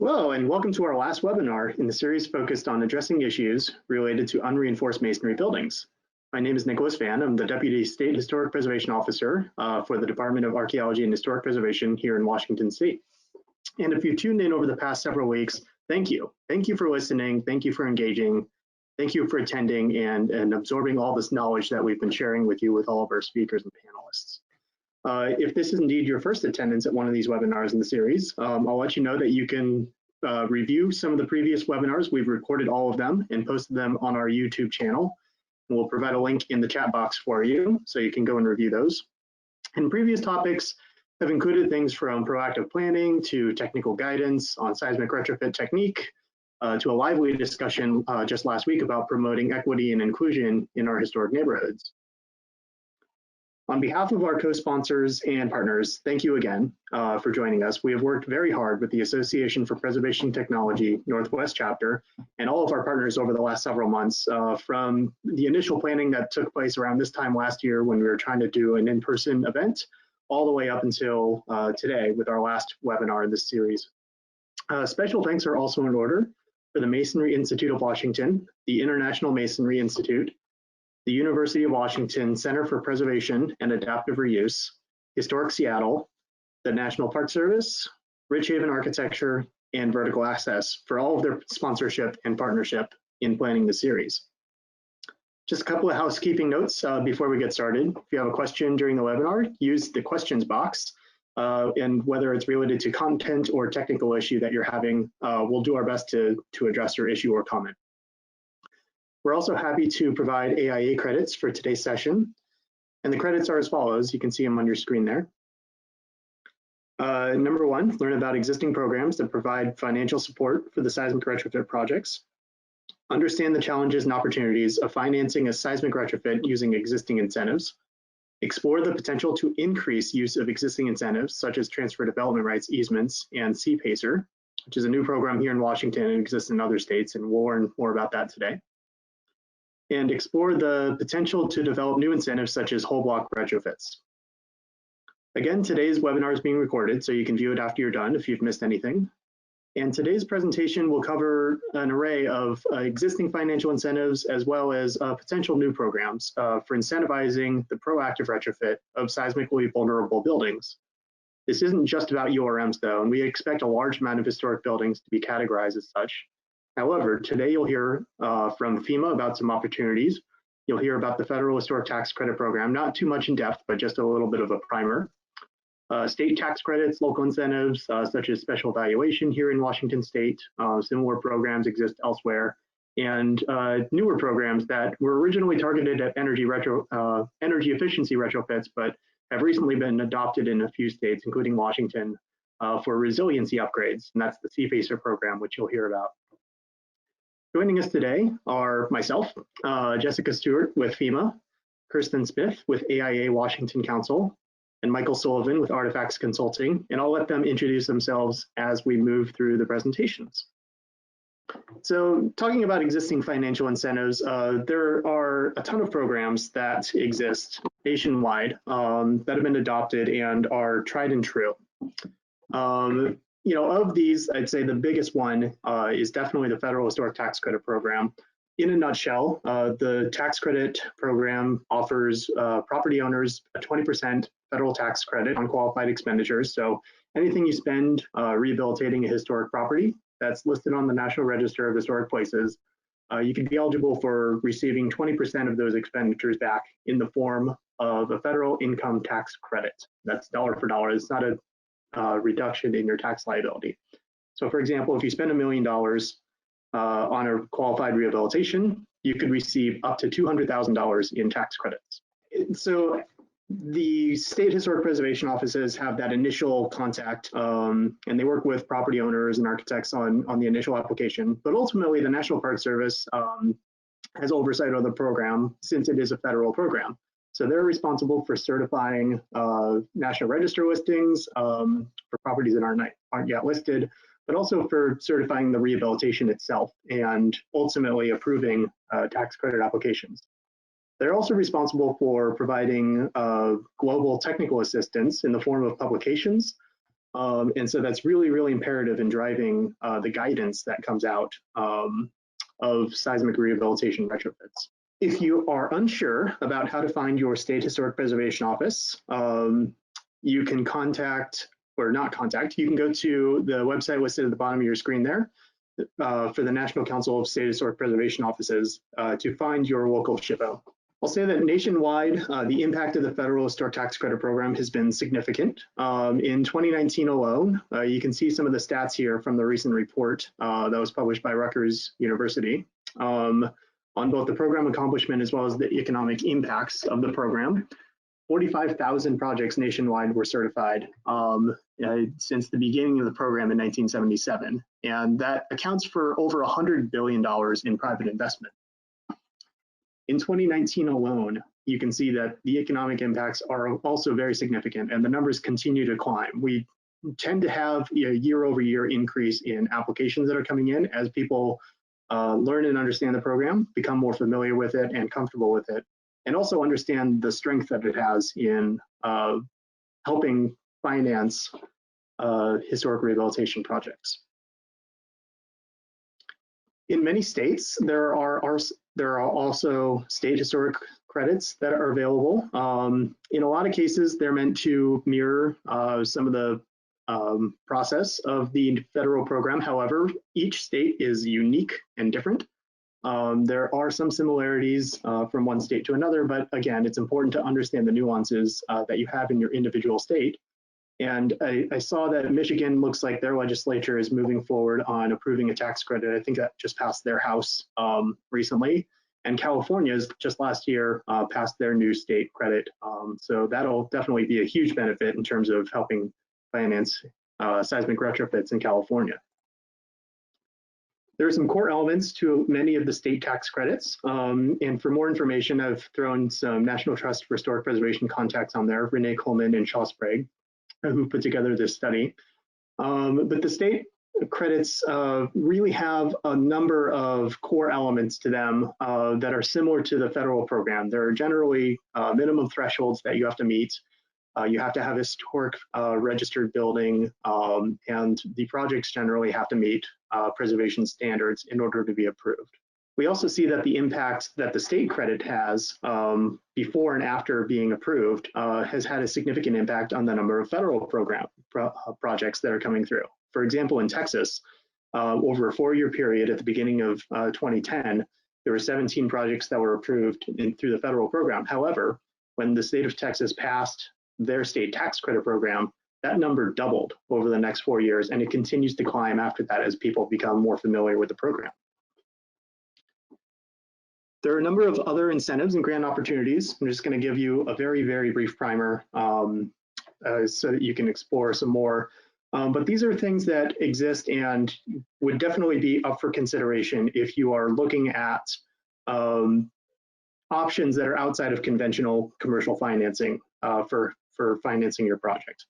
Hello, and welcome to our last webinar in the series focused on addressing issues related to unreinforced masonry buildings. My name is Nicholas Van. I'm the Deputy State Historic Preservation Officer for the Department of Archaeology and Historic Preservation here in Washington State. And if you tuned in over the past several weeks, thank you. Thank you for listening. Thank you for engaging. Thank you for attending and absorbing all this knowledge that we've been sharing with you with all of our speakers and panelists. If this is indeed your first attendance at one of these webinars in the series, I'll let you know that you can review some of the previous webinars. We've recorded all of them and posted them on our YouTube channel. And we'll provide a link in the chat box for you so you can go and review those. And previous topics have included things from proactive planning to technical guidance on seismic retrofit technique to a lively discussion just last week about promoting equity and inclusion in our historic neighborhoods. On behalf of our co-sponsors and partners, thank you again for joining us. We have worked very hard with the Association for Preservation Technology Northwest Chapter and all of our partners over the last several months, from the initial planning that took place around this time last year when we were trying to do an in-person event, all the way up until today with our last webinar in this series. Special thanks are also in order for the Masonry Institute of Washington, the International Masonry Institute, the University of Washington Center for Preservation and Adaptive Reuse, Historic Seattle, the National Park Service, Ridgehaven Architecture, and Vertical Access for all of their sponsorship and partnership in planning the series. Just a couple of housekeeping notes before we get started. If you have a question during the webinar, use the questions box, and whether it's related to content or technical issue that you're having, we'll do our best to address your issue or comment. We're also happy to provide AIA credits for today's session. And the credits are as follows. You can see them on your screen there. Number one, learn about existing programs that provide financial support for the seismic retrofit projects. Understand the challenges and opportunities of financing a seismic retrofit using existing incentives. Explore the potential to increase use of existing incentives, such as transfer development rights, easements, and CPACER, which is a new program here in Washington and exists in other states, and we'll learn more about that today. And explore the potential to develop new incentives such as whole block retrofits. Again, today's webinar is being recorded, so you can view it after you're done if you've missed anything. And today's presentation will cover an array of existing financial incentives as well as potential new programs for incentivizing the proactive retrofit of seismically vulnerable buildings. This isn't just about URMs though, and we expect a large amount of historic buildings to be categorized as such. However, today you'll hear from FEMA about some opportunities. You'll hear about the Federal Historic Tax Credit Program, not too much in depth, but just a little bit of a primer. State tax credits, local incentives, such as special valuation here in Washington State. Similar programs exist elsewhere. And newer programs that were originally targeted at energy efficiency retrofits, but have recently been adopted in a few states, including Washington, for resiliency upgrades. And that's the CPACER program, which you'll hear about. Joining us today are myself, Jessica Stewart with FEMA, Kirsten Smith with AIA Washington Council, and Michael Sullivan with Artifacts Consulting, and I'll let them introduce themselves as we move through the presentations. So talking about existing financial incentives, there are a ton of programs that exist nationwide that have been adopted and are tried and true. Of these, I'd say the biggest one is definitely the Federal Historic Tax Credit Program. In a nutshell, the tax credit program offers property owners a 20% federal tax credit on qualified expenditures. So anything you spend rehabilitating a historic property that's listed on the National Register of Historic Places, you can be eligible for receiving 20% of those expenditures back in the form of a federal income tax credit. That's dollar for dollar. It's not a reduction in your tax liability. So for example, if you spend $1 million on a qualified rehabilitation, you could receive up to $200,000 in tax credits. So the state historic preservation offices have that initial contact, and they work with property owners and architects on the initial application. But ultimately, the National Park Service has oversight of the program since it is a federal program. So they're responsible for certifying National Register listings for properties that aren't yet listed, but also for certifying the rehabilitation itself and ultimately approving tax credit applications. They're also responsible for providing global technical assistance in the form of publications And so that's really, really imperative in driving the guidance that comes out of seismic rehabilitation retrofits. If you are unsure about how to find your state historic preservation office, you can contact, or not contact, you can go to the website listed at the bottom of your screen there for the National Council of State Historic Preservation Offices to find your local SHPO. I'll say that nationwide, the impact of the federal historic tax credit program has been significant. In 2019 alone, you can see some of the stats here from the recent report that was published by Rutgers University on both the program accomplishment as well as the economic impacts of the program. 45,000 projects nationwide were certified since the beginning of the program in 1977, and that accounts for over $100 billion in private investment. In 2019 alone, you can see that the economic impacts are also very significant, and the numbers continue to climb. We tend to have a year-over-year increase in applications that are coming in as people learn and understand the program, become more familiar with it and comfortable with it, and also understand the strength that it has in helping finance historic rehabilitation projects. In many states, there are also state historic credits that are available. In a lot of cases, they're meant to mirror some of the process of the federal program. However, each state is unique and different. There are some similarities from one state to another, but again, it's important to understand the nuances that you have in your individual state. And I saw that Michigan looks like their legislature is moving forward on approving a tax credit. I think that just passed their House recently. And California's just last year passed their new state credit. So that'll definitely be a huge benefit in terms of helping finance seismic retrofits in California. There are some core elements to many of the state tax credits. And for more information, I've thrown some National Trust for Historic Preservation contacts on there, Renee Coleman and Shaw Sprague, who put together this study. But the state credits really have a number of core elements to them that are similar to the federal program. There are generally minimum thresholds that you have to meet. You have to have a historic registered building, and the projects generally have to meet preservation standards in order to be approved. We also see that the impact that the state credit has before and after being approved has had a significant impact on the number of federal program projects that are coming through. For example, in Texas, over a 4-year period at the beginning of 2010, there were 17 projects that were approved through the federal program. However, when the state of Texas passed their state tax credit program, that number doubled over the next 4 years, and it continues to climb after that as people become more familiar with the program. There are a number of other incentives and grant opportunities. I'm just going to give you a very, very brief primer so that you can explore some more. But these are things that exist and would definitely be up for consideration if you are looking at options that are outside of conventional commercial financing for financing your project.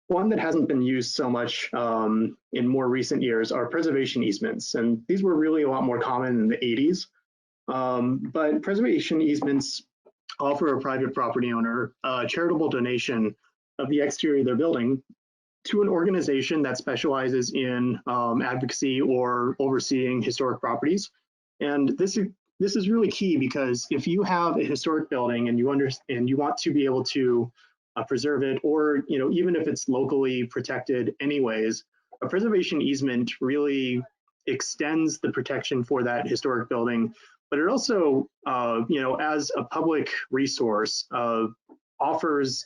One that hasn't been used so much in more recent years are preservation easements. And these were really a lot more common in the 80s. But preservation easements offer a private property owner a charitable donation of the exterior of their building to an organization that specializes in advocacy or overseeing historic properties. And this is really key because if you have a historic building and you want to be able to preserve it, or even if it's locally protected anyways, a preservation easement really extends the protection for that historic building. But it also, as a public resource, offers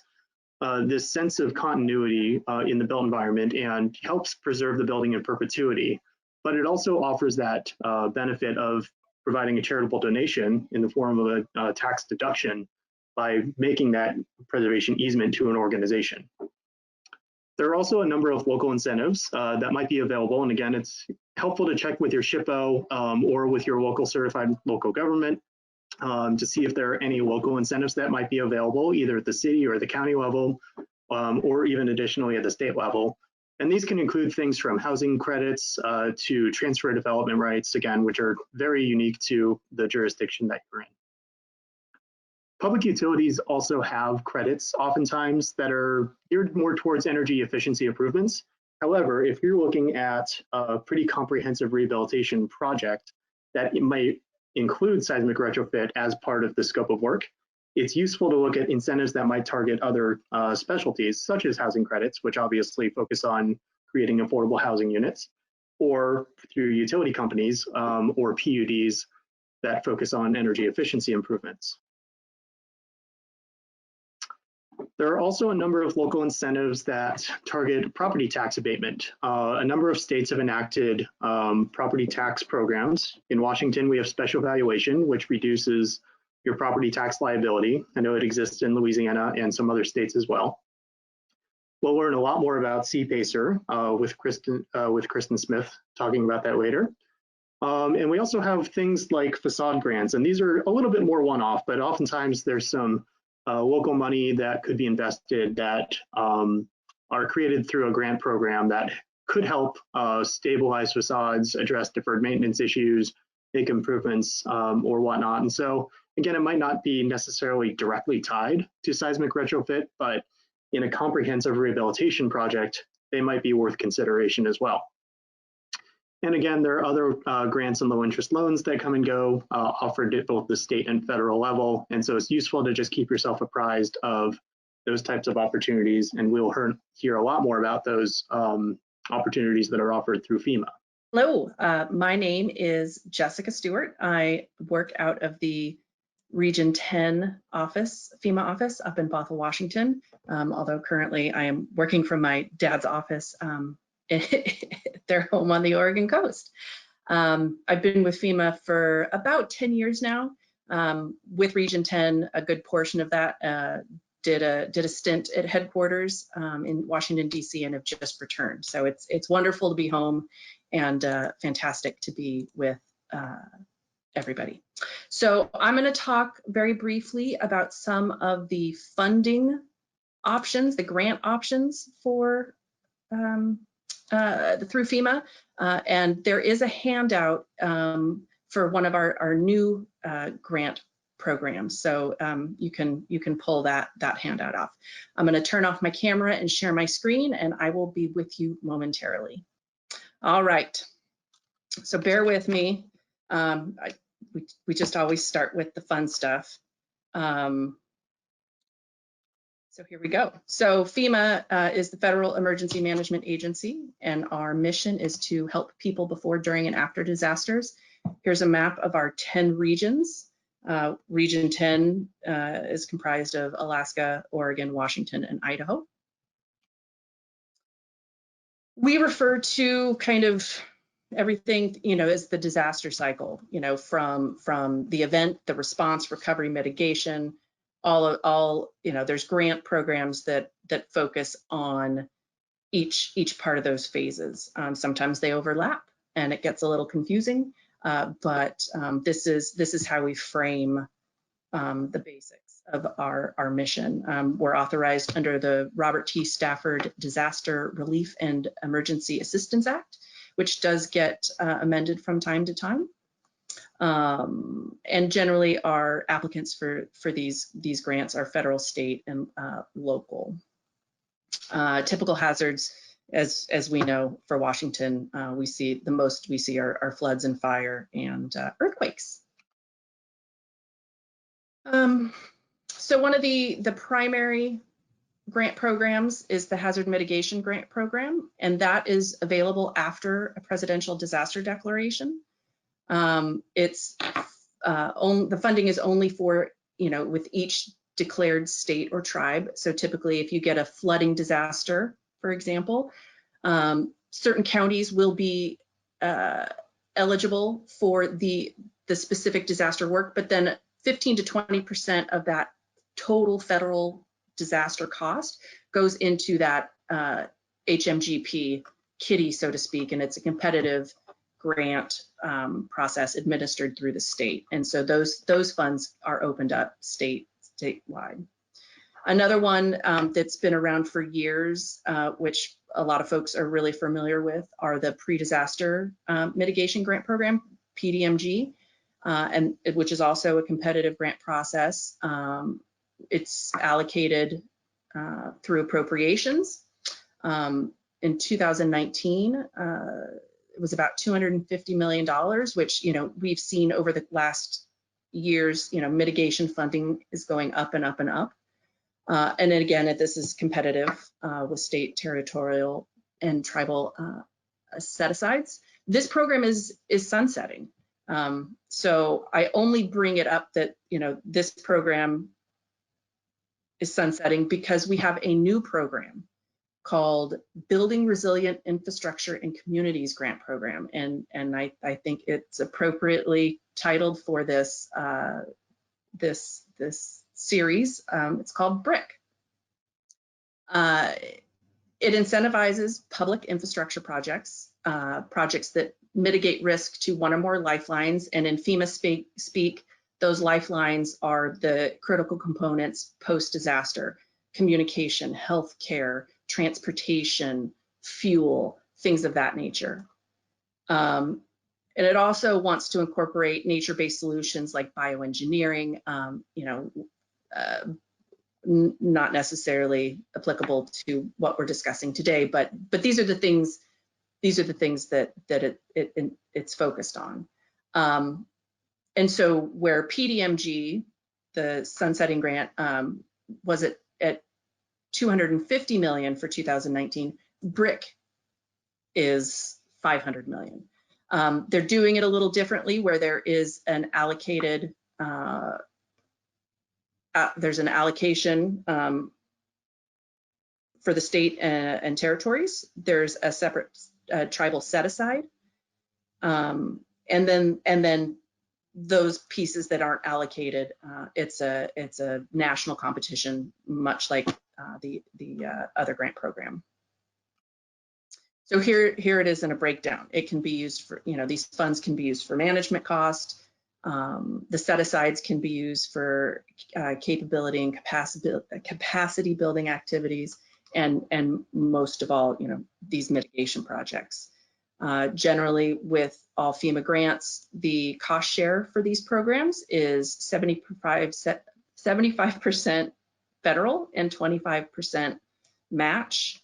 this sense of continuity in the built environment and helps preserve the building in perpetuity. But it also offers that benefit of providing a charitable donation in the form of a tax deduction by making that preservation easement to an organization. There are also a number of local incentives that might be available. And again, it's helpful to check with your SHPO or with your local certified local government to see if there are any local incentives that might be available, either at the city or the county level, or even additionally at the state level. And these can include things from housing credits to transfer development rights, again, which are very unique to the jurisdiction that you're in. Public utilities also have credits oftentimes that are geared more towards energy efficiency improvements. However, if you're looking at a pretty comprehensive rehabilitation project that it might include seismic retrofit as part of the scope of work, it's useful to look at incentives that might target other specialties, such as housing credits, which obviously focus on creating affordable housing units, or through utility companies or PUDs that focus on energy efficiency improvements. There are also a number of local incentives that target property tax abatement. A number of states have enacted property tax programs. In Washington, we have special valuation, which reduces your property tax liability. I know it exists in Louisiana and some other states as well. We'll learn a lot more about CPACER with Kirsten Smith talking about that later. And we also have things like facade grants, and these are a little bit more one-off, but oftentimes there's some local money that could be invested that are created through a grant program that could help stabilize facades, address deferred maintenance issues, make improvements or whatnot. And so again, it might not be necessarily directly tied to seismic retrofit, but in a comprehensive rehabilitation project, they might be worth consideration as well. And again, there are other grants and low interest loans that come and go offered at both the state and federal level. And so it's useful to just keep yourself apprised of those types of opportunities. And we'll hear a lot more about those opportunities that are offered through FEMA. Hello, my name is Jessica Stewart. I work out of the Region 10 office, FEMA office up in Bothell, Washington. Although currently I am working from my dad's office their home on the Oregon coast. I've been with FEMA for about 10 years now. With Region 10, a good portion of that did a stint at headquarters in Washington, D.C. and have just returned. So it's wonderful to be home and fantastic to be with everybody. So I'm going to talk very briefly about some of the funding options, the grant options for through FEMA, and there is a handout for one of our new grant programs. So you can pull that handout off. I'm going to turn off my camera and share my screen, and I will be with you momentarily. All right. So bear with me. We just always start with the fun stuff. So here we go. So FEMA is the Federal Emergency Management Agency, and our mission is to help people before, during, and after disasters. Here's a map of our 10 regions. Region 10 is comprised of Alaska, Oregon, Washington, and Idaho. We refer to kind of everything, as the disaster cycle, from the event, the response, recovery, mitigation, all there's grant programs that focus on each part of those phases. Sometimes they overlap and it gets a little confusing, but this is how we frame the basics of our mission. We're authorized under the Robert T. Stafford Disaster Relief and Emergency Assistance Act, which does get amended from time to time. And generally our applicants for these grants are federal, state, and local. Typical hazards, as we know, for Washington, the most we see are floods and fire and earthquakes. So one of the primary grant programs is the Hazard Mitigation Grant Program, and that is available after a presidential disaster declaration. The funding is only for, with each declared state or tribe. So typically if you get a flooding disaster, for example, certain counties will be eligible for the specific disaster work, but then 15 to 20% of that total federal disaster cost goes into that HMGP kitty, so to speak, and it's a competitive grant process administered through the state. And so those funds are opened up statewide. Another one that's been around for years, which a lot of folks are really familiar with, are the Pre-Disaster Mitigation Grant Program, PDMG. which is also a competitive grant process. It's allocated through appropriations. In 2019, it was about $250 million, which, we've seen over the last years, mitigation funding is going up and up and up. And then again, this is competitive with state, territorial, and tribal set-asides. This program is sunsetting. So I only bring it up that, this program is sunsetting because we have a new program called Building Resilient Infrastructure in Communities Grant Program. And I think it's appropriately titled for this, this series. It's called BRIC. It incentivizes public infrastructure projects, projects that mitigate risk to one or more lifelines. And in FEMA speak, those lifelines are the critical components post-disaster: communication, healthcare, transportation, fuel, things of that nature. And it also wants to incorporate nature-based solutions like bioengineering, not necessarily applicable to what we're discussing today, but these are the things that it's focused on. And so where PDMG, the sunsetting grant, was at $250 million for 2019, BRIC is $500 million. They're doing it a little differently, where there is an allocated, there's an allocation for the state and territories. There's a separate tribal set aside, and then those pieces that aren't allocated, it's a national competition, much like the other grant program. So here it is in a breakdown. It can be used for, these funds can be used for management cost. The set-asides can be used for capability and capacity building activities, and most of all, these mitigation projects. Generally, with all FEMA grants, the cost share for these programs is 75% federal and 25% match.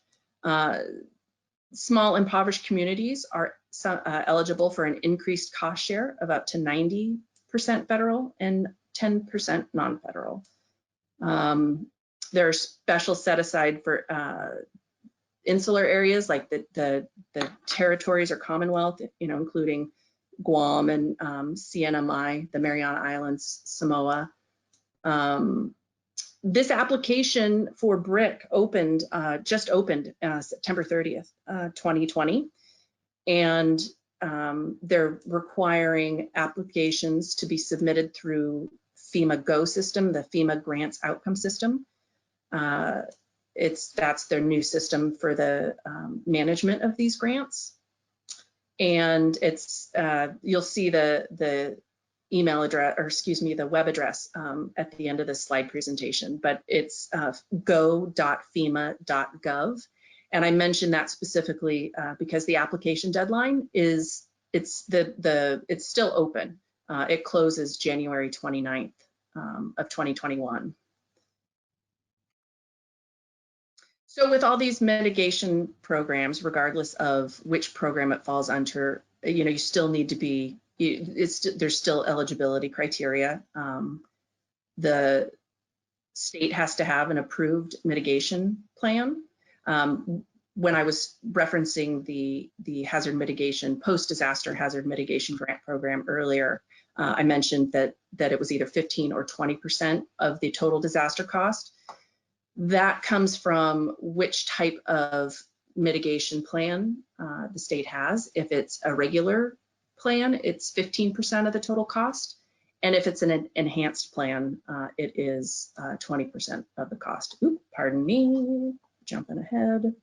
Small impoverished communities are eligible for an increased cost share of up to 90% federal and 10% non-federal. There's special set aside for insular areas like the territories or Commonwealth, including Guam and CNMI, the Mariana Islands, Samoa. This application for BRIC just opened September 30th, 2020, and they're requiring applications to be submitted through FEMA Go system, the FEMA Grants Outcome System. That's their new system for the management of these grants, and it's you'll see the email address, or excuse me, the web address at the end of this slide presentation, but it's go.fema.gov. And I mentioned that specifically because the application deadline is, it's still open. It closes January 29th of 2021. So with all these mitigation programs, regardless of which program it falls under, you still need to be, there's still eligibility criteria. The state has to have an approved mitigation plan. When I was referencing the hazard mitigation, post-disaster hazard mitigation grant program earlier, I mentioned that it was either 15 or 20% of the total disaster cost. That comes from which type of mitigation plan the state has. If it's a regular plan, it's 15% of the total cost. And if it's an enhanced plan, it is 20% of the cost. Oops, pardon me, jumping ahead.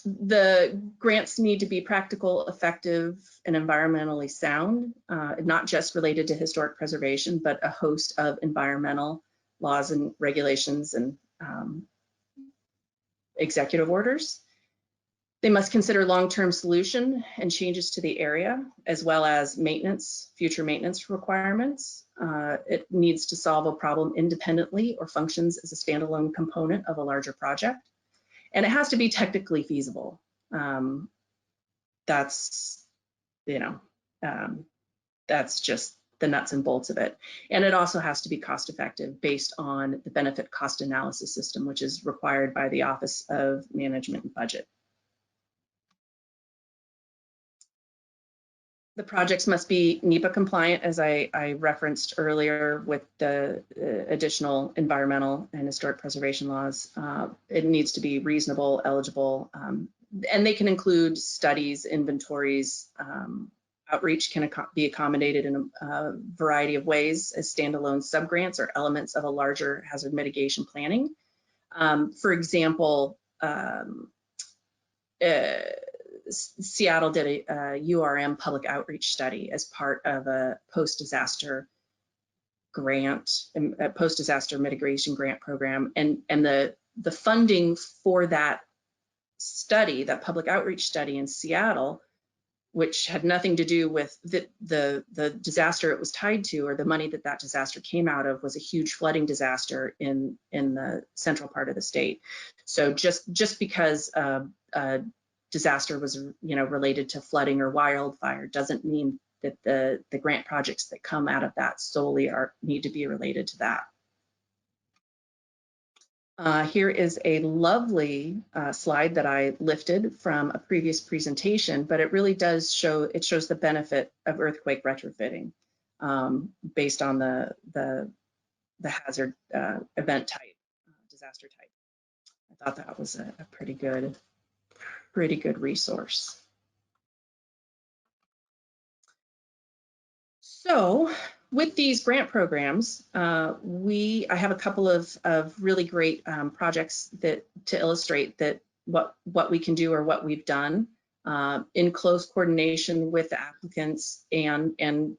The grants need to be practical, effective, and environmentally sound, not just related to historic preservation, but a host of environmental laws and regulations and executive orders. They must consider long-term solution and changes to the area, as well as maintenance, future maintenance requirements. It needs to solve a problem independently or functions as a standalone component of a larger project. And it has to be technically feasible. That's, you know, that's just the nuts and bolts of it. And it also has to be cost effective based on the benefit cost analysis system, which is required by the Office of Management and Budget. The projects must be NEPA compliant, as I referenced earlier, with the additional environmental and historic preservation laws. It needs to be reasonable, eligible, and they can include studies, inventories. Outreach can be accommodated in a variety of ways as standalone subgrants or elements of a larger hazard mitigation planning. For example, Seattle did a URM public outreach study as part of a post-disaster grant, a post-disaster mitigation grant program, and the funding for that study, that public outreach study in Seattle, which had nothing to do with the disaster it was tied to, or the money that disaster came out of, was a huge flooding disaster in the central part of the state. So just because a disaster was, you know, related to flooding or wildfire doesn't mean that the grant projects that come out of that solely need to be related to that. Here is a lovely slide that I lifted from a previous presentation, but it really does show, it shows the benefit of earthquake retrofitting based on the hazard event type, disaster type. I thought that was a pretty good resource. So with these grant programs, I have a couple of really great projects to illustrate that what we can do or what we've done in close coordination with the applicants and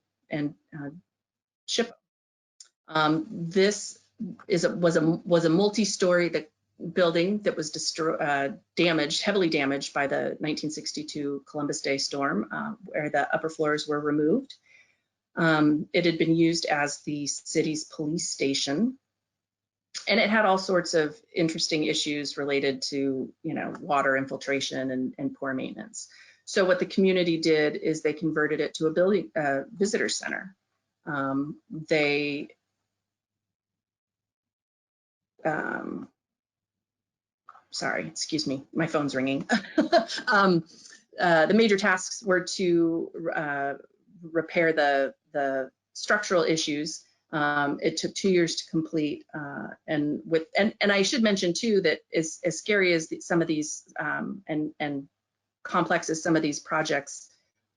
SHPO. This was a multi-story building that was heavily damaged by the 1962 Columbus Day storm, where the upper floors were removed. It had been used as the city's police station, and it had all sorts of interesting issues related to, you know, water infiltration and poor maintenance. So what the community did is they converted it to a visitor center. Sorry, excuse me, my phone's ringing. The major tasks were to repair the structural issues. It took 2 years to complete, and I should mention too that as scary as some of these and complex as some of these projects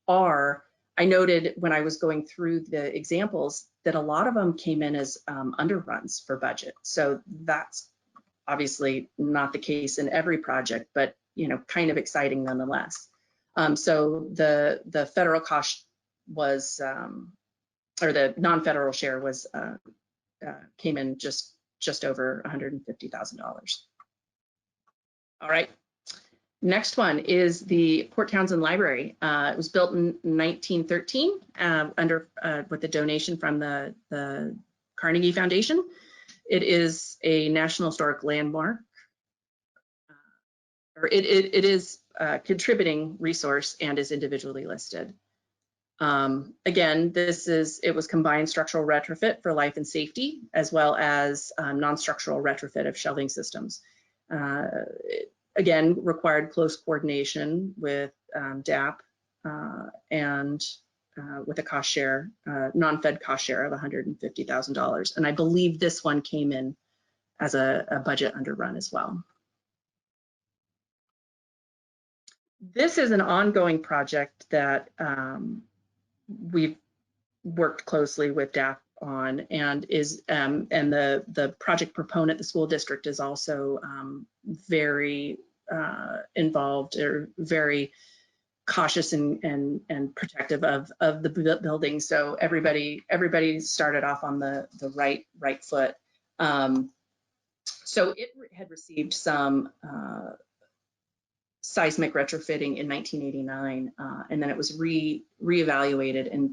are, I noted when I was going through the examples that a lot of them came in as underruns for budget. So that's obviously not the case in every project, but, you know, kind of exciting nonetheless. So the federal cost was, or the non-federal share was, came in just over $150,000. All right. Next one is the Port Townsend Library. It was built in 1913 with a donation from the Carnegie Foundation. It is a National Historic Landmark, or it is a contributing resource and is individually listed. Again, it was combined structural retrofit for life and safety, as well as non-structural retrofit of shelving systems. Again, required close coordination with DAP and with a cost share, non-fed cost share of $150,000. And I believe this one came in as a budget underrun as well. This is an ongoing project that we've worked closely with DAP on, and the project proponent, the school district, is also very involved, or very cautious and protective of the building. So everybody started off on the right foot. So it had received some seismic retrofitting in 1989, and then it was reevaluated and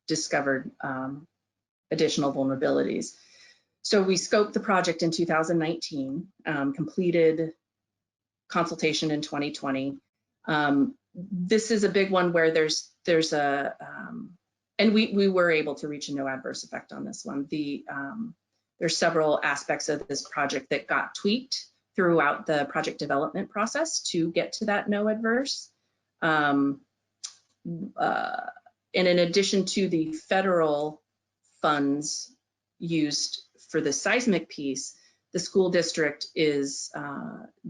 discovered additional vulnerabilities. So we scoped the project in 2019, completed consultation in 2020. This is a big one where there's a, and we were able to reach a no adverse effect on this one. There's several aspects of this project that got tweaked throughout the project development process to get to that no adverse. And in addition to the federal funds used for the seismic piece, the school district is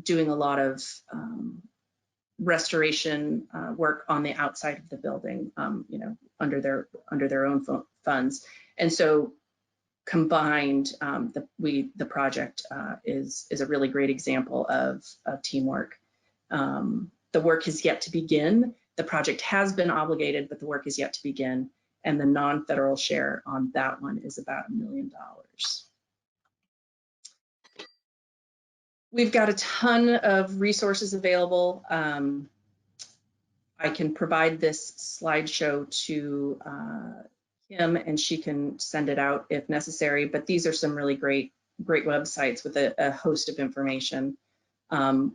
doing a lot of restoration work on the outside of the building, you know, under their own funds. And so combined, the project is a really great example of teamwork. The work has yet to begin. The project has been obligated, but the work is yet to begin. And the non-federal share on that one is about $1 million. We've got a ton of resources available. I can provide this slideshow to Kim, and she can send it out if necessary, but these are some really great websites with a host of information. And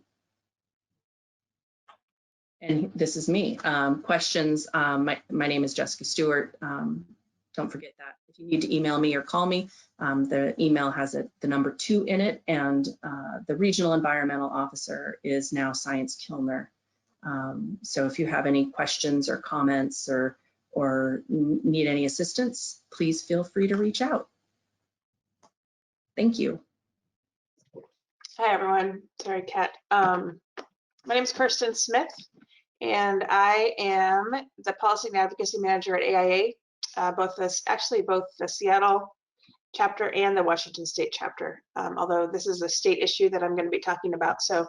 this is me. Questions, my name is Jessica Stewart. Don't forget that. If you need to email me or call me, the email has the number 2 in it, and the regional environmental officer is now Science Kilner. So if you have any questions or comments or need any assistance, please feel free to reach out. Thank you. Hi, everyone. Sorry, Kat. My name is Kirsten Smith, and I am the Policy and Advocacy Manager at AIA, both the Seattle chapter and the Washington State chapter, although this is a state issue that I'm going to be talking about, so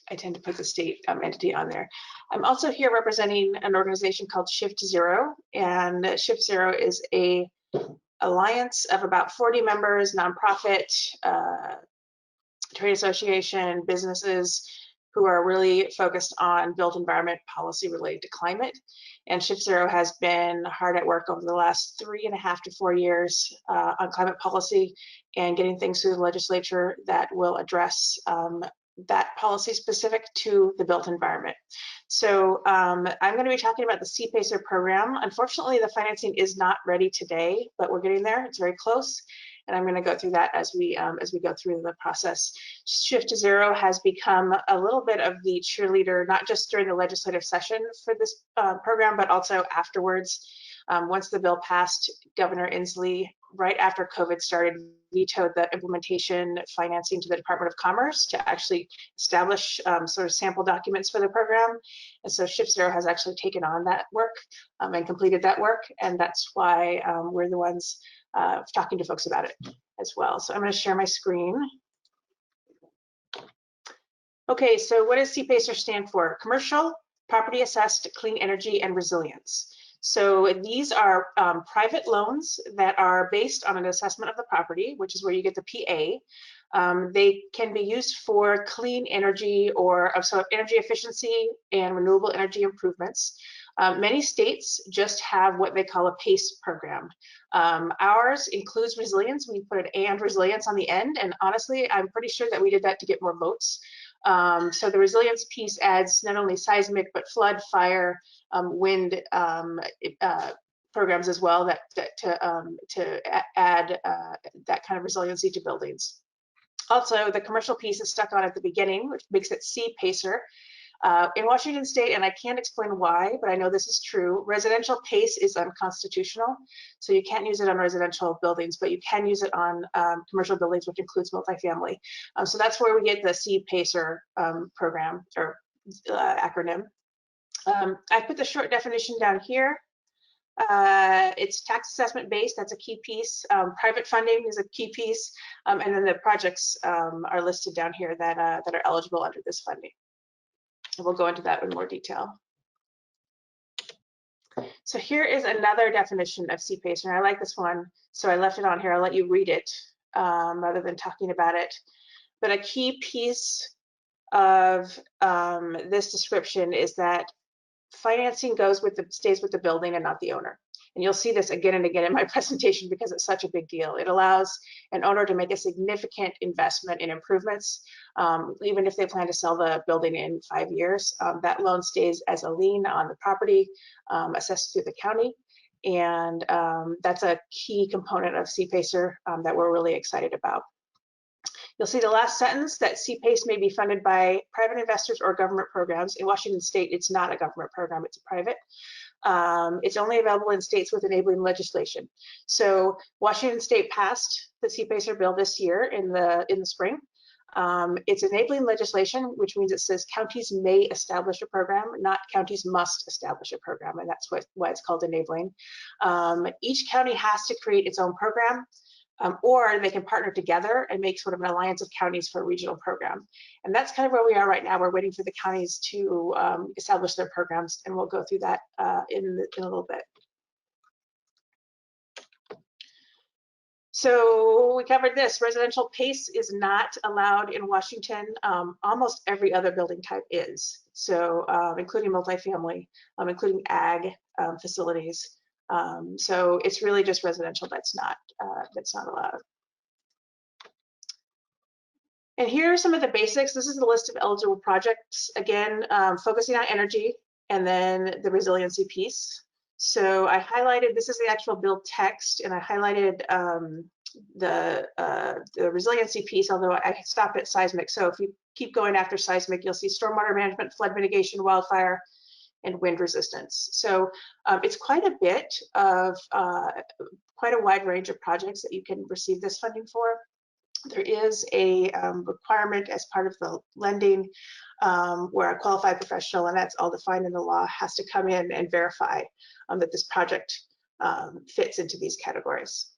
I tend to put the state entity on there. I'm also here representing an organization called Shift Zero, and Shift Zero is a alliance of about 40 members, nonprofit, trade association, businesses who are really focused on built environment policy related to climate. And Shift Zero has been hard at work over the last 3.5 to 4 years on climate policy and getting things through the legislature that will address that policy specific to the built environment. So I'm going to be talking about the CPACER program. Unfortunately, the financing is not ready today, but we're getting there. It's very close. And I'm going to go through that as we go through the process. Shift to Zero has become a little bit of the cheerleader, not just during the legislative session for this program, but also afterwards. Once the bill passed, Governor Inslee, right after COVID started, vetoed the implementation financing to the Department of Commerce to actually establish sort of sample documents for the program. And so Shift Zero has actually taken on that work and completed that work. And that's why we're the ones talking to folks about it as well. So I'm going to share my screen. Okay, so what does CPACER stand for? Commercial, Property Assessed, Clean Energy, and Resilience. So these are private loans that are based on an assessment of the property, which is where you get the PA. They can be used for clean energy or so energy efficiency and renewable energy improvements. Many states just have what they call a PACE program. Ours includes resilience. We put an and resilience on the end, and honestly, I'm pretty sure that we did that to get more votes. So the resilience piece adds not only seismic, but flood, fire, wind programs as well to add that kind of resiliency to buildings. Also, the commercial piece is stuck on at the beginning, which makes it CPACER. In Washington State, and I can't explain why, but I know this is true, residential PACE is unconstitutional. So you can't use it on residential buildings, but you can use it on commercial buildings, which includes multifamily. So that's where we get the CPACER program or acronym. I put the short definition down here. It's tax assessment based, that's a key piece. Private funding is a key piece. And then the projects are listed down here that are eligible under this funding. And we'll go into that in more detail. So here is another definition of CPACER, and I like this one, so I left it on here. I'll let you read it rather than talking about it. But a key piece of this description is that financing stays with the building and not the owner. And you'll see this again and again in my presentation because it's such a big deal. It allows an owner to make a significant investment in improvements, even if they plan to sell the building in 5 years. That loan stays as a lien on the property, assessed through the county. And that's a key component of CPACER that we're really excited about. You'll see the last sentence that CPACE may be funded by private investors or government programs. In Washington State, it's not a government program, it's a private. It's only available in states with enabling legislation. So Washington State passed the CPACER bill this year in the spring. It's enabling legislation, which means it says counties may establish a program, not counties must establish a program, and that's why it's called enabling. Each county has to create its own program. Or they can partner together and make sort of an alliance of counties for a regional program. And that's kind of where we are right now. We're waiting for the counties to establish their programs, and we'll go through that in a little bit. So we covered this. Residential PACE is not allowed in Washington. Almost every other building type is. So including multifamily, including ag facilities. So it's really just residential that's not allowed. And here are some of the basics. This is the list of eligible projects. Again, focusing on energy and then the resiliency piece. So I highlighted, this is the actual bill text, and I highlighted the resiliency piece, although I stopped at seismic. So if you keep going after seismic, you'll see stormwater management, flood mitigation, wildfire, and wind resistance. So it's quite a bit of, quite a wide range of projects that you can receive this funding for. There is a requirement as part of the lending where a qualified professional, and that's all defined in the law, has to come in and verify that this project fits into these categories.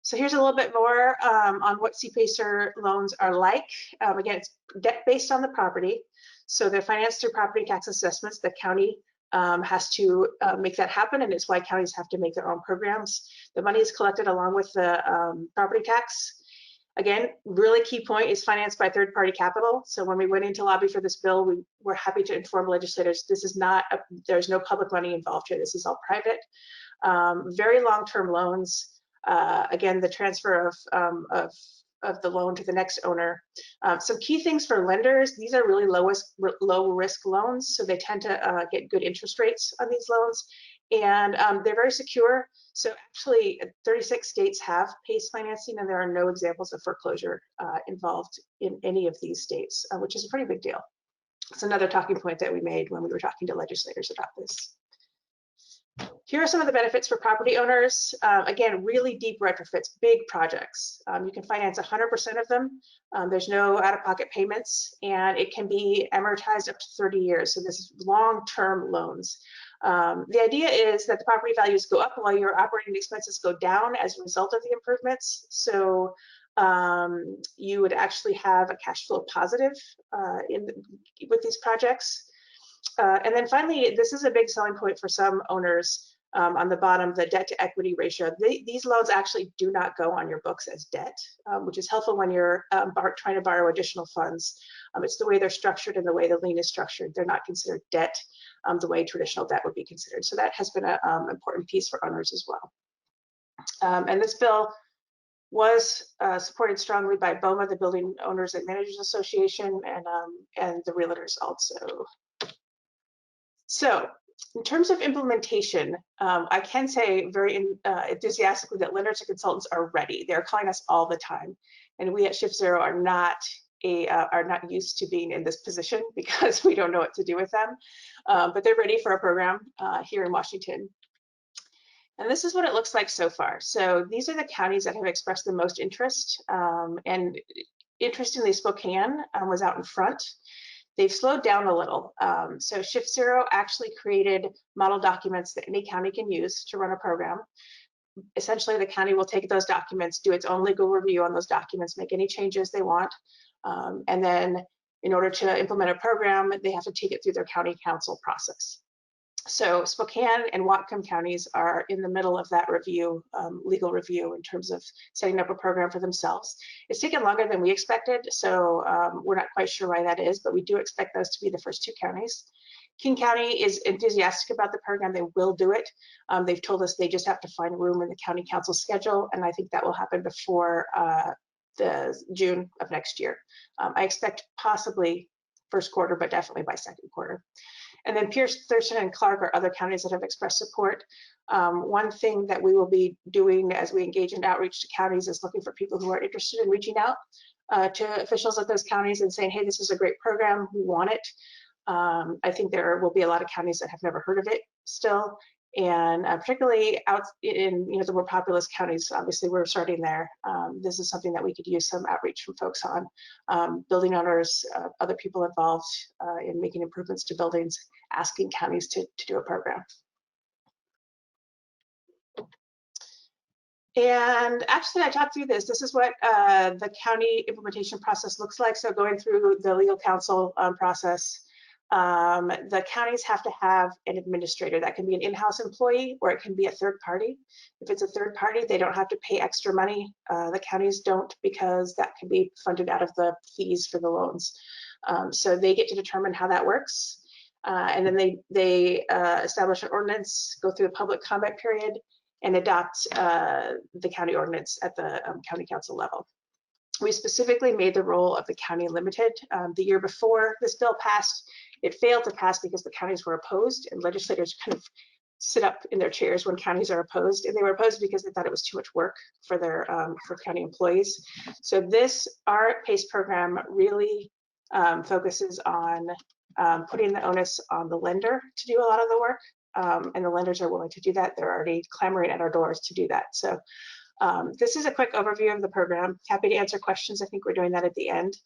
So here's a little bit more on what CPACER loans are like. Again, it's debt based on the property. So they're financed through property tax assessments. The county has to make that happen, and it's why counties have to make their own programs. The money is collected along with the property tax. Again, really key point is financed by third-party capital. So when we went into lobby for this bill, we were happy to inform legislators this is not, there's no public money involved here. This is all private. Very long-term loans. Again, the transfer of the loan to the next owner. Some key things for lenders, these are really low risk loans, so they tend to get good interest rates on these loans, and they're very secure. So actually 36 states have PACE financing, and there are no examples of foreclosure involved in any of these states, which is a pretty big deal. It's another talking point that we made when we were talking to legislators about this. Here are some of the benefits for property owners. Again, really deep retrofits, big projects. You can finance 100% of them. There's no out-of-pocket payments, and it can be amortized up to 30 years. So this is long-term loans. The idea is that the property values go up while your operating expenses go down as a result of the improvements. So you would actually have a cash flow positive with these projects. And then finally, this is a big selling point for some owners. On the bottom, the debt to equity ratio. These loans actually do not go on your books as debt, which is helpful when you're trying to borrow additional funds. It's the way they're structured and the way the lien is structured. They're not considered debt the way traditional debt would be considered. So that has been an important piece for owners as well. And this bill was supported strongly by BOMA, the Building Owners and Managers Association, and the realtors also. So in terms of implementation, I can say very enthusiastically that lenders and consultants are ready. They're calling us all the time, and we at Shift Zero are not used to being in this position because we don't know what to do with them. But they're ready for a program here in Washington. And this is what it looks like so far. So these are the counties that have expressed the most interest. And interestingly, Spokane was out in front. They've slowed down a little. So Shift Zero actually created model documents that any county can use to run a program. Essentially, the county will take those documents, do its own legal review on those documents, make any changes they want. And then in order to implement a program, they have to take it through their county council process. So Spokane and Whatcom counties are in the middle of that review, legal review, in terms of setting up a program for themselves. It's taken longer than we expected, so we're not quite sure why that is, but we do expect those to be the first two counties. King County is enthusiastic about the program. They will do it. They've told us they just have to find room in the county council schedule, and I think that will happen before the June of next year. I expect possibly first quarter, but definitely by second quarter. And then Pierce, Thurston, and Clark are other counties that have expressed support. One thing that we will be doing as we engage in outreach to counties is looking for people who are interested in reaching out to officials at those counties and saying, hey, this is a great program, we want it. I think there will be a lot of counties that have never heard of it still. And particularly out in the more populous counties, obviously we're starting there. This is something that we could use some outreach from folks on. Building owners, other people involved in making improvements to buildings, asking counties to do a program. And actually, I talked through this. This is what the county implementation process looks like. So going through the legal counsel process. The counties have to have an administrator. That can be an in-house employee or it can be a third party. If it's a third party, they don't have to pay extra money. The counties don't, because that can be funded out of the fees for the loans. So they get to determine how that works. And then they establish an ordinance, go through a public comment period, and adopt the county ordinance at the county council level. We specifically made the role of the county limited. The year before this bill passed, it failed to pass because the counties were opposed, and legislators kind of sit up in their chairs when counties are opposed, and they were opposed because they thought it was too much work for their for county employees. So our PACE program really focuses on putting the onus on the lender to do a lot of the work, and the lenders are willing to do that. They're already clamoring at our doors to do that. So this is a quick overview of the program. Happy to answer questions. I think we're doing that at the end.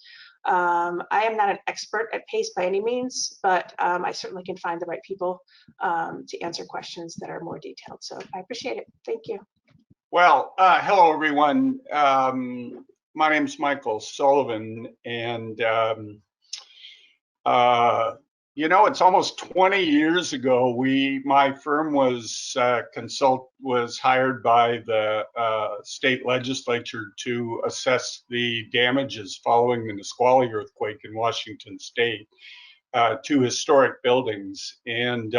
I am not an expert at PACE by any means, but I certainly can find the right people to answer questions that are more detailed. So I appreciate it. Thank you. Well, hello, everyone. My name is Michael Sullivan, and it's almost 20 years ago. My firm was hired by the state legislature to assess the damages following the Nisqually earthquake in Washington State to historic buildings, and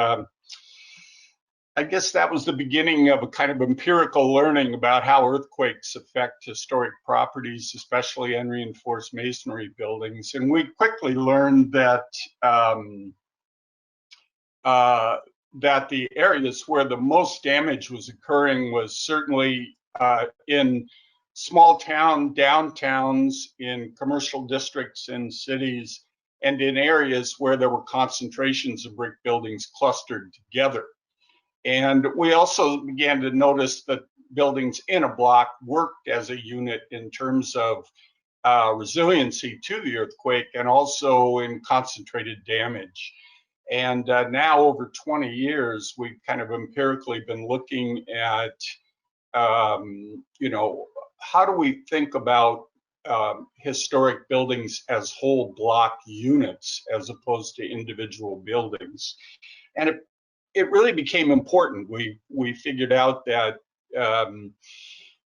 I guess that was the beginning of a kind of empirical learning about how earthquakes affect historic properties, especially unreinforced masonry buildings. And we quickly learned that that the areas where the most damage was occurring was certainly in small town downtowns, in commercial districts in cities, and in areas where there were concentrations of brick buildings clustered together. And we also began to notice that buildings in a block worked as a unit in terms of resiliency to the earthquake and also in concentrated damage. And now, over 20 years, we've kind of empirically been looking at, how do we think about historic buildings as whole block units as opposed to individual buildings. And it really became important. We figured out that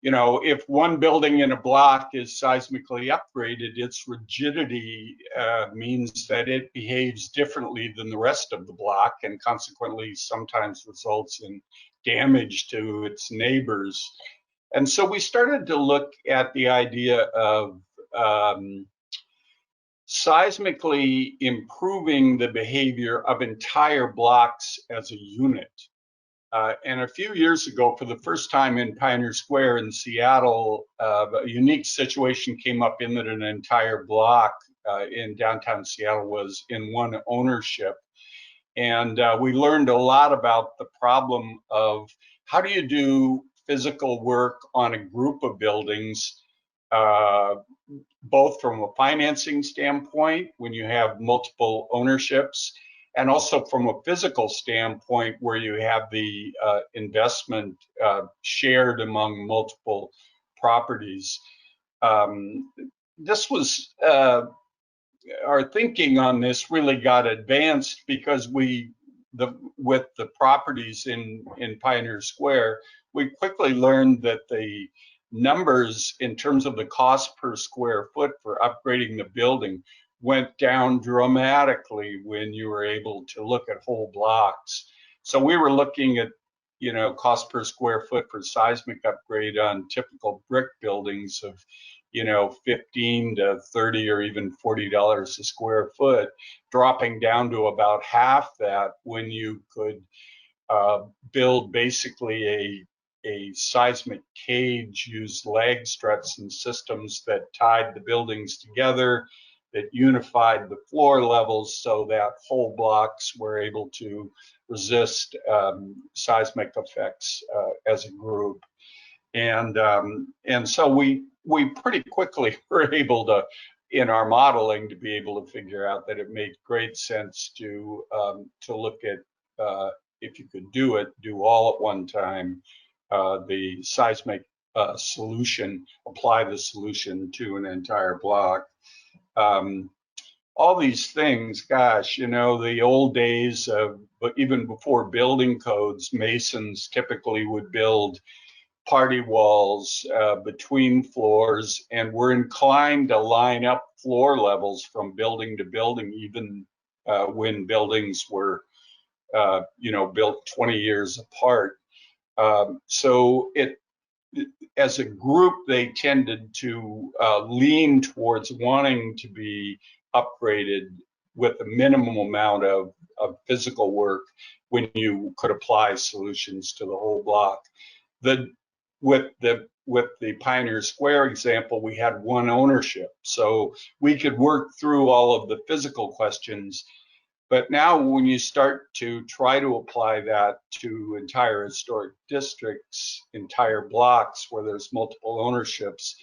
if one building in a block is seismically upgraded, its rigidity means that it behaves differently than the rest of the block, and consequently sometimes results in damage to its neighbors. And so we started to look at the idea of seismically improving the behavior of entire blocks as a unit. And a few years ago, for the first time in Pioneer Square in Seattle, a unique situation came up in that an entire block in downtown Seattle was in one ownership. And we learned a lot about the problem of how do you do physical work on a group of buildings, both from a financing standpoint when you have multiple ownerships, and also from a physical standpoint where you have the investment shared among multiple properties. This was, our thinking on this really got advanced because we with the properties in Pioneer Square, we quickly learned that the numbers in terms of the cost per square foot for upgrading the building went down dramatically when you were able to look at whole blocks. So we were looking at, you know, cost per square foot for seismic upgrade on typical brick buildings of, you know, $15 to $30 or even $40 a square foot, dropping down to about half that when you could build basically a seismic cage, use lag struts and systems that tied the buildings together, that unified the floor levels so that whole blocks were able to resist seismic effects as a group. And so we pretty quickly were able to, in our modeling, to be able to figure out that it made great sense to look at, if you could do it, do all at one time, the seismic solution, apply the solution to an entire block. All these things, gosh, you know, the old days of, but even before building codes, masons typically would build party walls between floors, and we're inclined to line up floor levels from building to building, even when buildings were, you know, built 20 years apart. So as a group, they tended to lean towards wanting to be upgraded with a minimum amount of physical work when you could apply solutions to the whole block. With the Pioneer Square example, we had one ownership, so we could work through all of the physical questions. But now when you start to try to apply that to entire historic districts, entire blocks where there's multiple ownerships,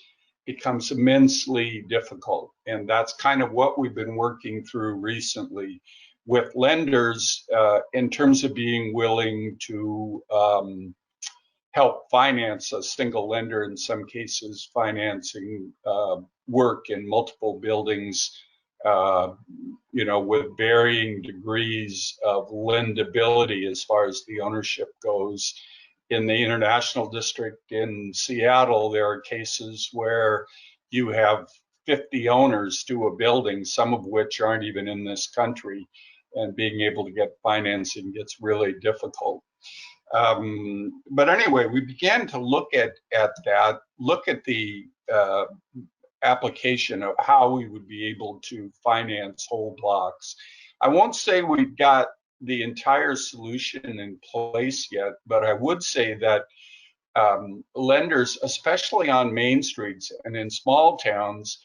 becomes immensely difficult. And that's kind of what we've been working through recently with lenders in terms of being willing to help finance, a single lender in some cases financing work in multiple buildings, you know, with varying degrees of lendability as far as the ownership goes. In the International District in Seattle, there are cases where you have 50 owners to a building, some of which aren't even in this country, and being able to get financing gets really difficult. But anyway, we began to look at that, look at the application of how we would be able to finance whole blocks. I won't say we've got the entire solution in place yet, but I would say that lenders, especially on main streets and in small towns,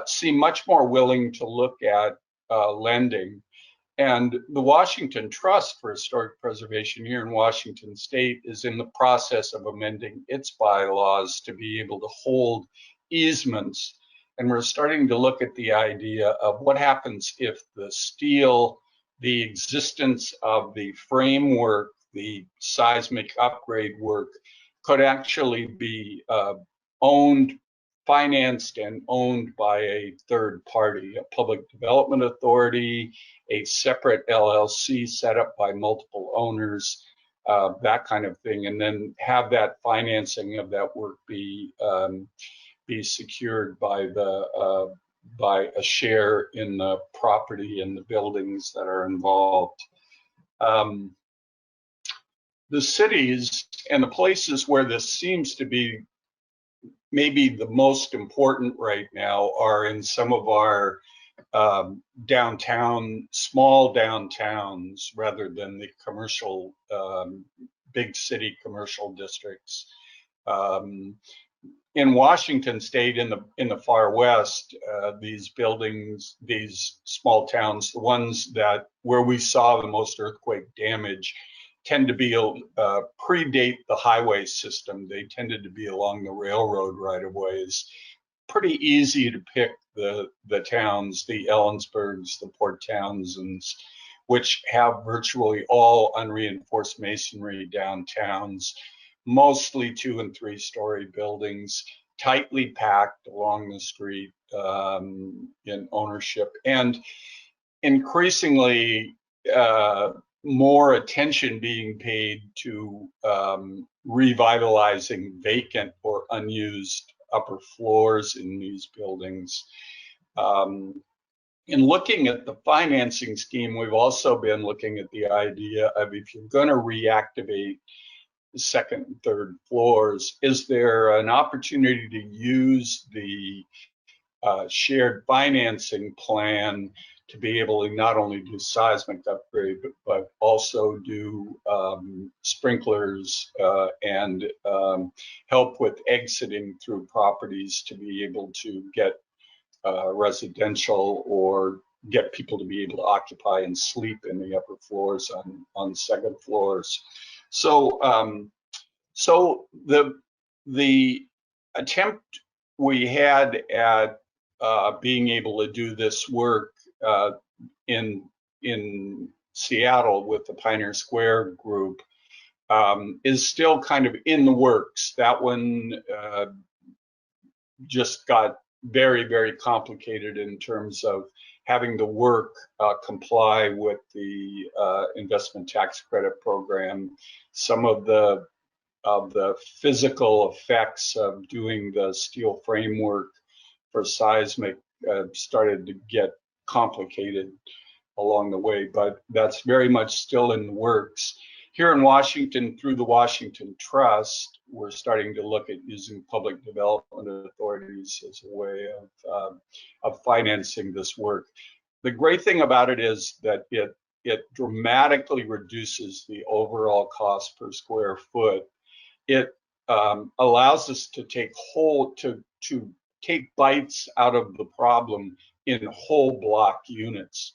seem much more willing to look at lending. And the Washington Trust for Historic Preservation here in Washington State is in the process of amending its bylaws to be able to hold easements. And we're starting to look at the idea of what happens if the steel, the existence of the framework, the seismic upgrade work could actually be owned, financed and owned by a third party, a public development authority, a separate LLC set up by multiple owners, that kind of thing, and then have that financing of that work be secured by by a share in the property and the buildings that are involved. The cities and the places where this seems to be maybe the most important right now are in some of our downtown, small downtowns, rather than the commercial, big city commercial districts. In Washington State, in the far west, these buildings, these small towns, the ones where we saw the most earthquake damage, tend to be predate the highway system. They tended to be along the railroad right-of-ways. Pretty easy to pick the towns, the Ellensburgs, the Port Townsends, which have virtually all unreinforced masonry downtowns, mostly 2- and 3-story buildings, tightly packed along the street in ownership, and increasingly more attention being paid to revitalizing vacant or unused upper floors in these buildings. In looking at the financing scheme, we've also been looking at the idea of, if you're going to reactivate the second and third floors, is there an opportunity to use the shared financing plan to be able to not only do seismic upgrade, but also do sprinklers and help with exiting through properties to be able to get residential or get people to be able to occupy and sleep in the upper floors on second floors. So so the attempt we had at being able to do this work in Seattle with the Pioneer Square group is still kind of in the works. That one just got very, very complicated in terms of having the work comply with the investment tax credit program. Some of the physical effects of doing the steel framework for seismic started to get complicated along the way, but that's very much still in the works. Here in Washington, through the Washington Trust, we're starting to look at using public development authorities as a way of financing this work. The great thing about it is that it dramatically reduces the overall cost per square foot. It allows us to take take bites out of the problem in whole block units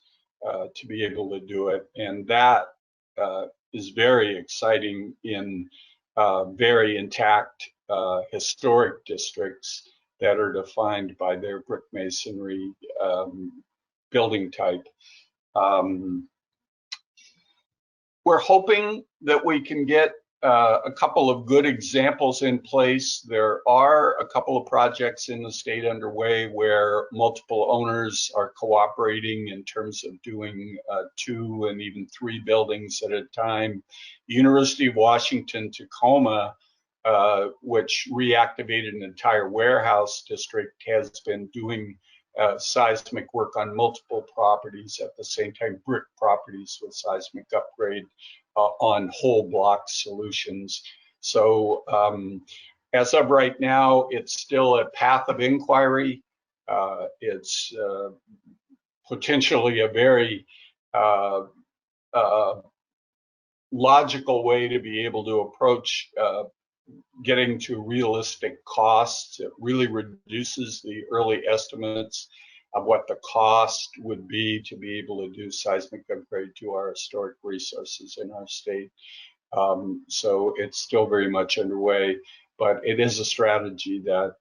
to be able to do it, and that is very exciting in very intact historic districts that are defined by their brick masonry building type. We're hoping that we can get a couple of good examples in place. There are a couple of projects in the state underway where multiple owners are cooperating in terms of doing 2 and even 3 buildings at a time. University of Washington Tacoma, which reactivated an entire warehouse district, has been doing seismic work on multiple properties at the same time, brick properties with seismic upgrade on whole block solutions. So as of right now, it's still a path of inquiry. It's potentially a very logical way to be able to approach getting to realistic costs. It really reduces the early estimates of what the cost would be to be able to do seismic upgrade to our historic resources in our state. So it's still very much underway, but it is a strategy that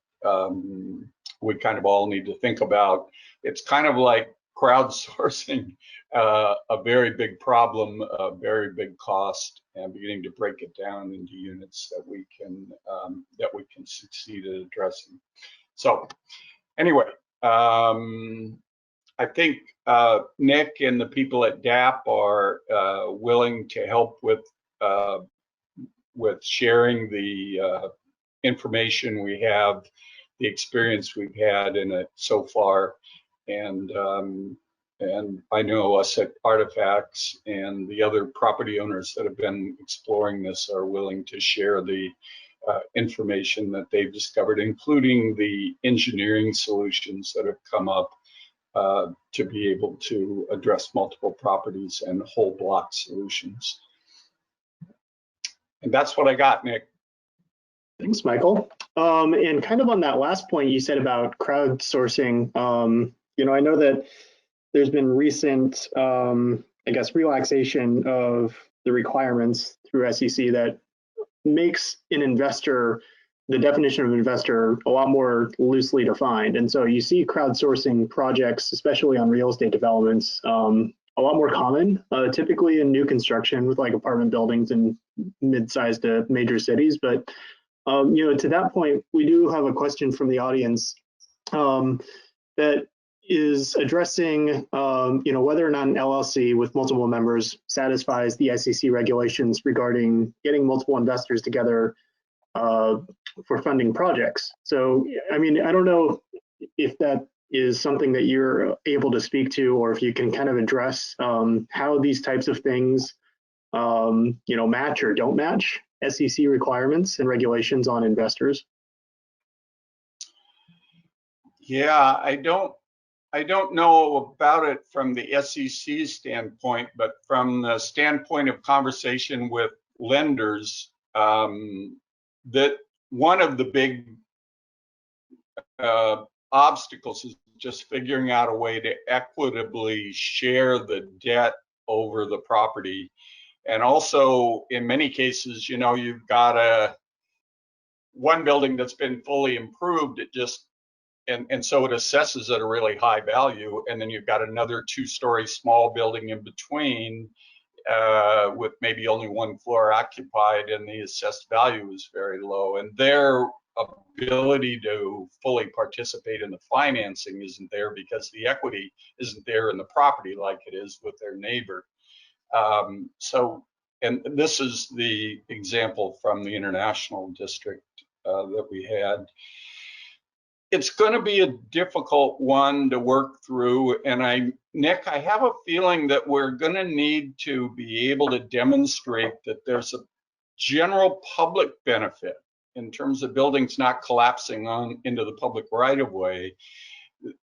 we kind of all need to think about. It's kind of like crowdsourcing a very big problem, a very big cost, and beginning to break it down into units that we can succeed at addressing. So anyway, I think Nick and the people at DAP are willing to help with sharing the information we have, the experience we've had in it so far, and I know us at Artifacts and the other property owners that have been exploring this are willing to share the information that they've discovered, including the engineering solutions that have come up to be able to address multiple properties and whole block solutions. And that's what I got, Nick. Thanks, Michael. And kind of on that last point you said about crowdsourcing, you know, I know that there's been recent, I guess, relaxation of the requirements through SEC that makes an investor, the definition of investor, a lot more loosely defined. And so you see crowdsourcing projects, especially on real estate developments, a lot more common, typically in new construction with like apartment buildings in mid-sized to major cities. But, you know, to that point, we do have a question from the audience that, is addressing, whether or not an LLC with multiple members satisfies the SEC regulations regarding getting multiple investors together for funding projects. So, I mean, I don't know if that is something that you're able to speak to, or if you can kind of address how these types of things, match or don't match SEC requirements and regulations on investors. Yeah, I don't know about it from the SEC standpoint, but from the standpoint of conversation with lenders, that one of the big obstacles is just figuring out a way to equitably share the debt over the property. And also, in many cases, you've got one building that's been fully improved, and so it assesses at a really high value, and then you've got another two-story small building in between with maybe only one floor occupied, and the assessed value is very low, and their ability to fully participate in the financing isn't there because the equity isn't there in the property like it is with their neighbor. And this is the example from the International District that we had. It's going to be a difficult one to work through, and Nick, I have a feeling that we're going to need to be able to demonstrate that there's a general public benefit in terms of buildings not collapsing into the public right-of-way,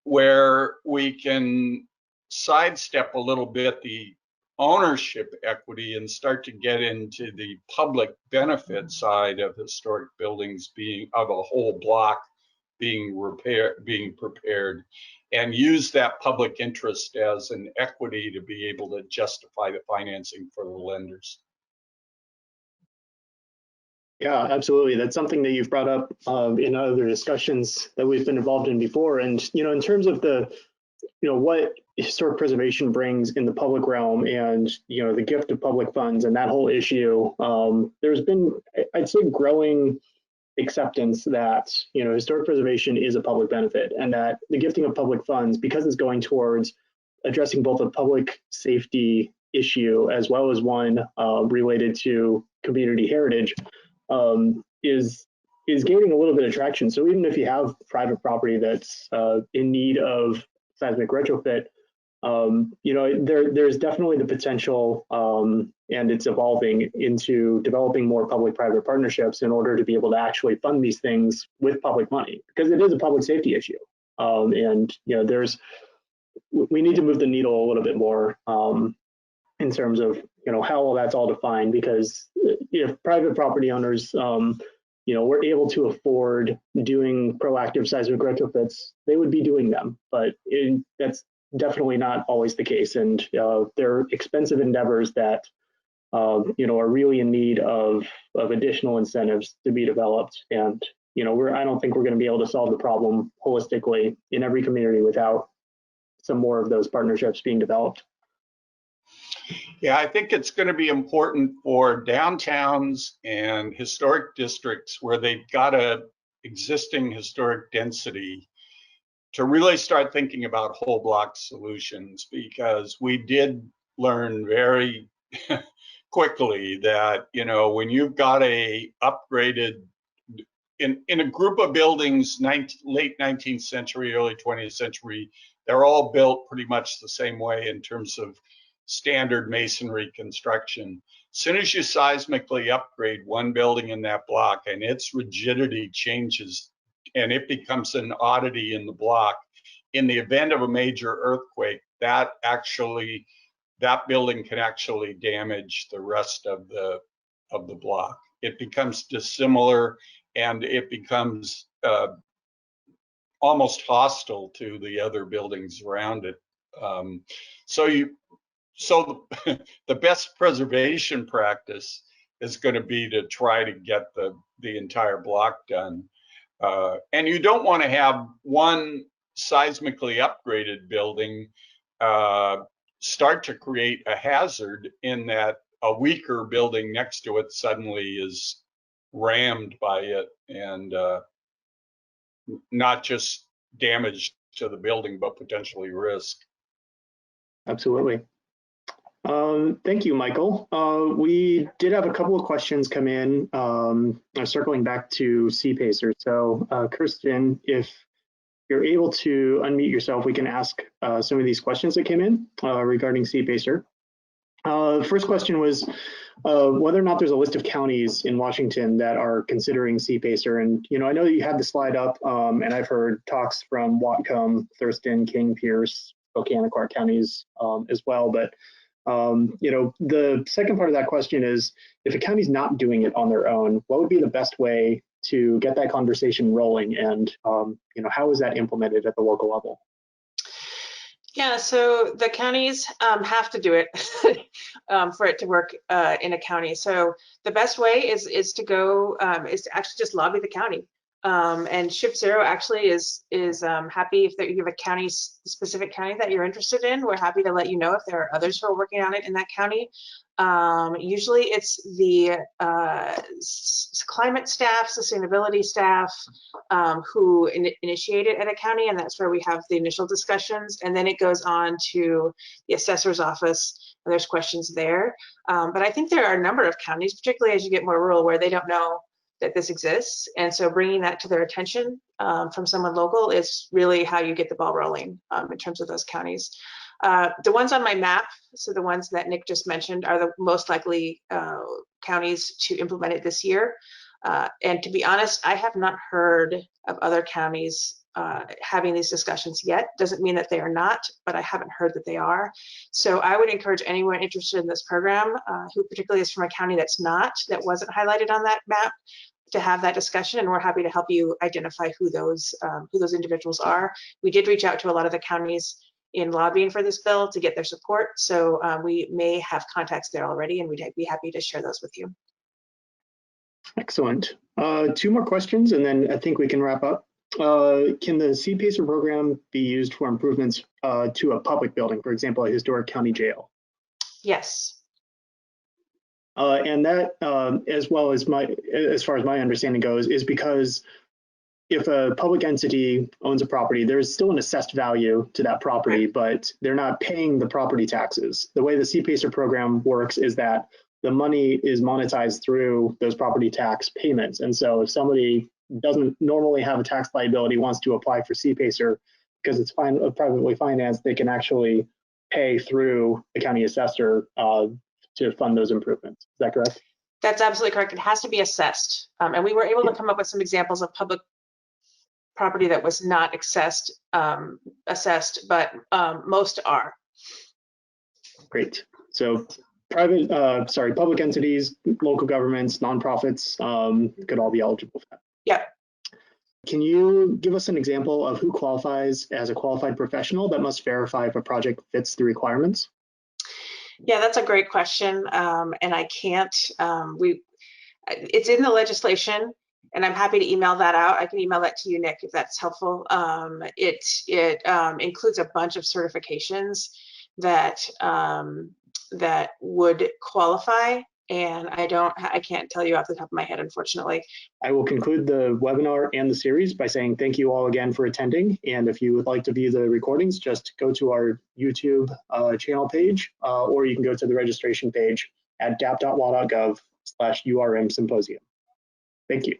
where we can sidestep a little bit the ownership equity and start to get into the public benefit side of historic buildings of a whole block being prepared, and use that public interest as an equity to be able to justify the financing for the lenders. Yeah, absolutely. That's something that you've brought up in other discussions that we've been involved in before. And, in terms of what historic preservation brings in the public realm and, the gift of public funds and that whole issue, there's been, I'd say, growing acceptance that, historic preservation is a public benefit, and that the gifting of public funds, because it's going towards addressing both a public safety issue as well as one related to community heritage, is gaining a little bit of traction. So even if you have private property that's in need of seismic retrofit, there's definitely the potential, and it's evolving into developing more public-private partnerships in order to be able to actually fund these things with public money, because it is a public safety issue. And we need to move the needle a little bit more in terms of how all that's all defined, because if private property owners were able to afford doing proactive seismic retrofits, they would be doing them, but that's definitely not always the case, and they're expensive endeavors that are really in need of additional incentives to be developed. And I don't think we're going to be able to solve the problem holistically in every community without some more of those partnerships being developed. Yeah, I think it's going to be important for downtowns and historic districts where they've got a existing historic density to really start thinking about whole block solutions, because we did learn very quickly that, when you've got a upgraded, in a group of buildings, late 19th century, early 20th century, they're all built pretty much the same way in terms of standard masonry construction. As soon as you seismically upgrade one building in that block and its rigidity changes and it becomes an oddity in the block, in the event of a major earthquake, that building can actually damage the rest of the block. It becomes dissimilar, and it becomes almost hostile to the other buildings around it. So the best preservation practice is going to be to try to get the entire block done. And you don't want to have one seismically upgraded building start to create a hazard in that a weaker building next to it suddenly is rammed by it and not just damaged to the building, but potentially risk. Absolutely. Thank you, Michael. We did have a couple of questions come in, circling back to CPACER. So Kirsten, if you're able to unmute yourself, we can ask some of these questions that came in regarding CPACER. First question was whether or not there's a list of counties in Washington that are considering CPACER. And, I know that you had the slide up, and I've heard talks from Whatcom, Thurston, King, Pierce, Spokane, Clark counties as well. But, the second part of that question is, if a county's not doing it on their own, what would be the best way to get that conversation rolling? And, how is that implemented at the local level? Yeah, so the counties have to do it for it to work in a county. So the best way is to go is to actually just lobby the county. And Shift Zero actually is happy if you have a specific county that you're interested in. We're happy to let you know if there are others who are working on it in that county. Usually it's the climate staff, sustainability staff who initiate it at a county, and that's where we have the initial discussions, and then it goes on to the assessor's office, and there's questions there. But I think there are a number of counties, particularly as you get more rural, where they don't know that this exists, and so bringing that to their attention from someone local is really how you get the ball rolling in terms of those counties. The ones on my map, so the ones that Nick just mentioned, are the most likely counties to implement it this year. And to be honest, I have not heard of other counties having these discussions yet. Doesn't mean that they are not, but I haven't heard that they are. So I would encourage anyone interested in this program, who particularly is from a county that wasn't highlighted on that map, to have that discussion, and we're happy to help you identify who those individuals are. We did reach out to a lot of the counties in lobbying for this bill to get their support, so we may have contacts there already, and we'd be happy to share those with you. Excellent. Two more questions, and then I think we can wrap up. Can the CPACER program be used for improvements to a public building, for example, a historic county jail? Yes. And that, as well as as far as my understanding goes, is because if a public entity owns a property, there is still an assessed value to that property, but they're not paying the property taxes. The way the CPACER program works is that the money is monetized through those property tax payments. And so if somebody doesn't normally have a tax liability, wants to apply for CPACER because it's privately financed, they can actually pay through the county assessor to fund those improvements. Is that correct? That's absolutely correct. It has to be assessed. And we were able to come up with some examples of public property that was not assessed, but most are. Great. So public entities, local governments, nonprofits could all be eligible for that. Yep. Can you give us an example of who qualifies as a qualified professional that must verify if a project fits the requirements? Yeah, that's a great question, and I can't. It's in the legislation, and I'm happy to email that out. I can email that to you, Nick, if that's helpful. It includes a bunch of certifications that would qualify, and I can't tell you off the top of my head, unfortunately. I will conclude the webinar and the series by saying thank you all again for attending. And if you would like to view the recordings, just go to our YouTube channel page, or you can go to the registration page at dap.wa.gov/URM symposium. Thank you.